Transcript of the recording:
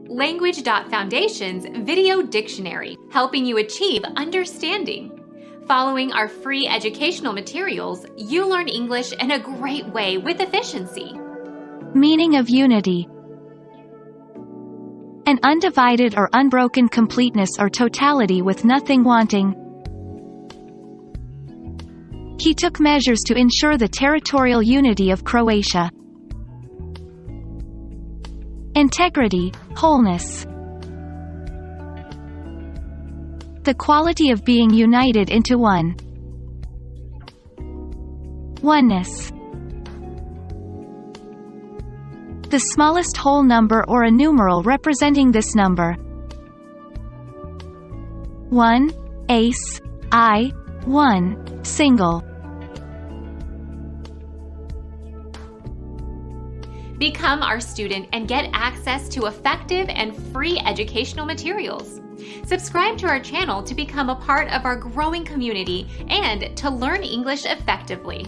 Language.Foundation's Video Dictionary, helping you achieve understanding. Following our free educational materials, you learn English in a great way with efficiency. Meaning of unity. An undivided or unbroken completeness or totality with nothing wanting. He took measures to ensure the territorial unity of Croatia. Integrity, wholeness. The quality of being united into one. Oneness. The smallest whole number or a numeral representing this number. 1, ace, I, 1, single. Become our student and get access to effective and free educational materials. Subscribe to our channel to become a part of our growing community and to learn English effectively.